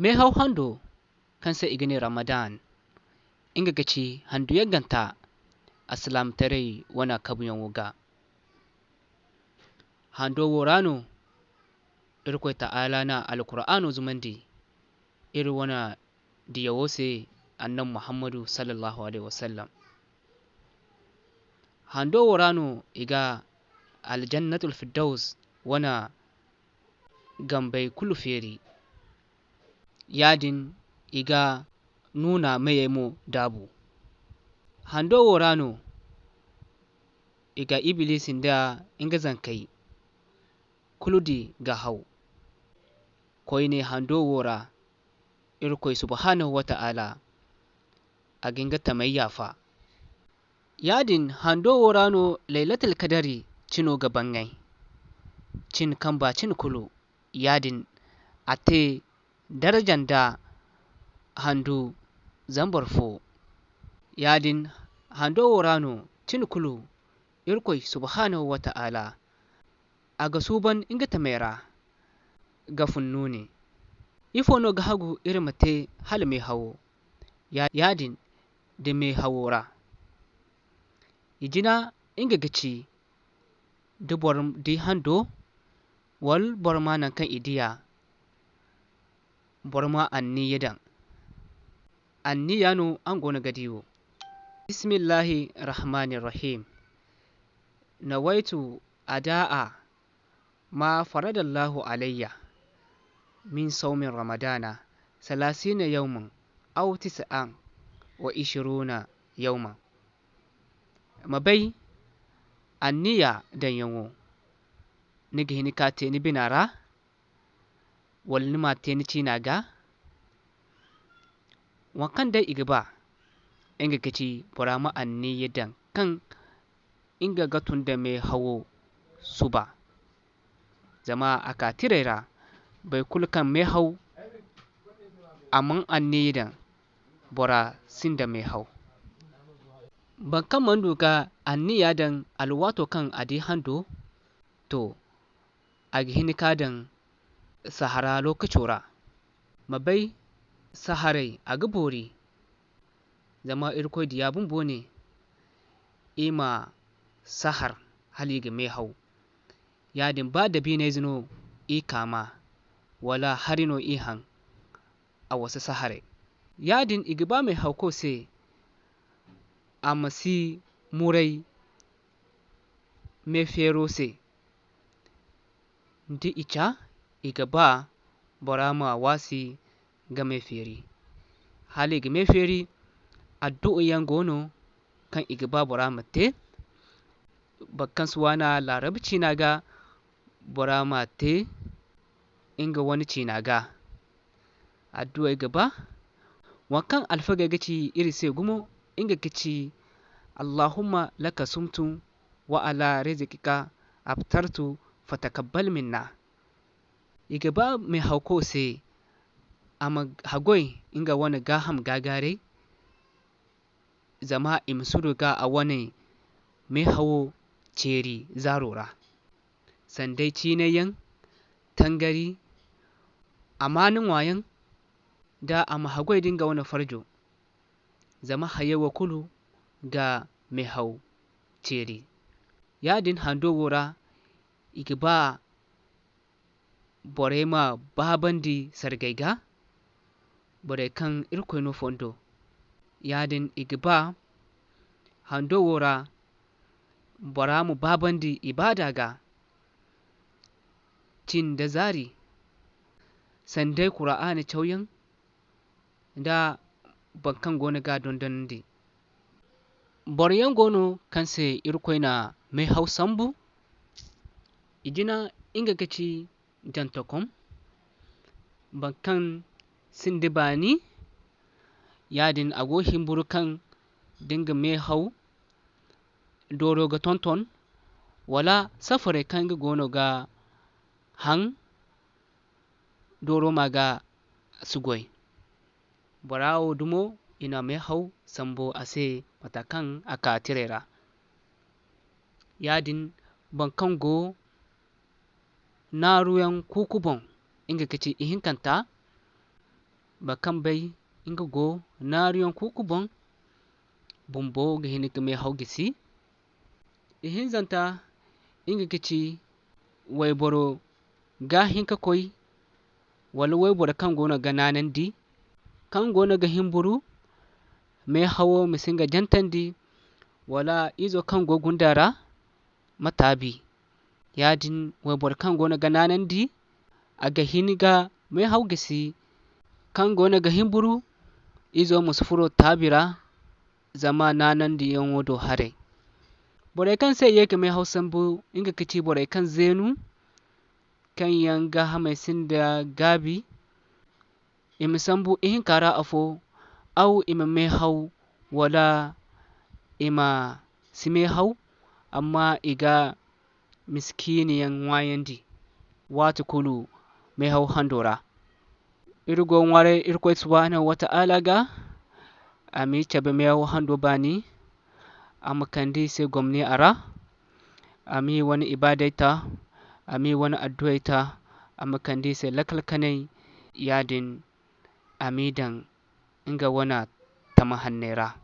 me hau hando kan se igini Ramadan inga gaci handu ya ganta aslam tare wana kabuyan wuga hando worano irkwai ta'ala na alqur'anu zumandi iri wana diyawose annan Muhammadu sallallahu alaihi wasallam hando worano iga aljannatul firdaus wana gambai kulu feri yadin iga nuna mayemo dabu hando worano iga ibilisin da inga zankai kuludi ga hau koine hando wora irkoi subhanahu wata'ala a ginga tamayyafa yadin hando worano lailatul kadari cino gabangai cin kamba cin kulu yadin ate darajan da handu zambarfo yadin hando worano cin kulu irkoi subhanahu wata'ala aga suban inga tamera ga funnune ifono ga hagu irmate hal mai hawo yadin da mai hawora ijina inga gaci da di hando wal borma nan kan idiya borma anni yadan anni yano an gona gadiyo bismillahi rahmanir rahim nawaitu ada'a ma faradallahu alayya min saumin ramadana 30 yawman aw 29 yawman mabai anniya dan yawo nigi hini ka teni binara wal nima teni cinaga wakan dai igba inga kaci burama anniya dan kan inga gatun da mai hawo suba zama aka tirera bai kulkan mai hau amman anniya dan bora sinda mai hau ban kan manduga anniya dan alwato kan adi hando to agihini kadan sahara lokacora mabai saharai agabori zama irkoi diya bumbo ne ima sahar haliga mai hau yadin ba da bi na zino kama wala harino ihan a wasu sahare yadin igiba mai hauko se a masi murai mai fero se ndi ica igaba borama wasi ga mai feri hali ga mai feri addu'o yan gono kan igaba borama te bakkan suwana larabci naga borama te inga wani cinaga addu'a igaba wakan alfaga gaci iri sai gumo inga kici Allahumma laka sumtu wa ala rizqika aftartu fatakabbal minna igaba mai hauko sai ama hagoi inga wani gaham gagare zama imsuruga a wani mai hawo ceri zarora sandai cinayen tangari amanin wayan da ama hagoi dinga wani farjo zama hayewa kulu ga mai hau ceri yadin hando wora igba borema babandi sargaiga bore kan irkoi no fondo yadin igba hando wora boramu babandi ibada ga cin da zari sandai qur'ani chauyan da bankan gona ga dondandi boryan gono kanse irkoi na mai hausambu ijina inga gaci jantokom bankan sindibani yadin agohin burukan dinga mai hau doro ga tonton wala safare kan ga gono ga han doro maga sugoi borawo dumo ina mai hau sambo ase matakan aka tirera yadin bankan go na ruyan kukubon inga kace ihinkanta ba kan bai inga go nariyon kuku bon bumbo ga hini me hau gisi ihinzanta inga kici waiboro ga hinka koi wala waiboro kan gona ga nanandi kan gona ga himburu me hawo misinga jantandi wala izo kan go gundara matabi yadin waiboro kan gona ga nanandi aga hiniga me hau gisi kan gona ga himburu izo musfuro tabira zama nanandi yan wodo hare borai kan sai yake me hau sambu inga kici borai kan zenu kan yanga hamai sinda gabi imi sambu ihin kara afo au ima me hau wala ima sime hau amma iga miskini yan wayandi watu kulu me hau handora irgo nware irko subhanahu wa ta'ala ga ami chabe me hau hando bani amma kandi sai gomni ara ami wani ibadaita ami wani addu'aita amma kandi sai lakalkanai yadin amidan inga wana tamahannera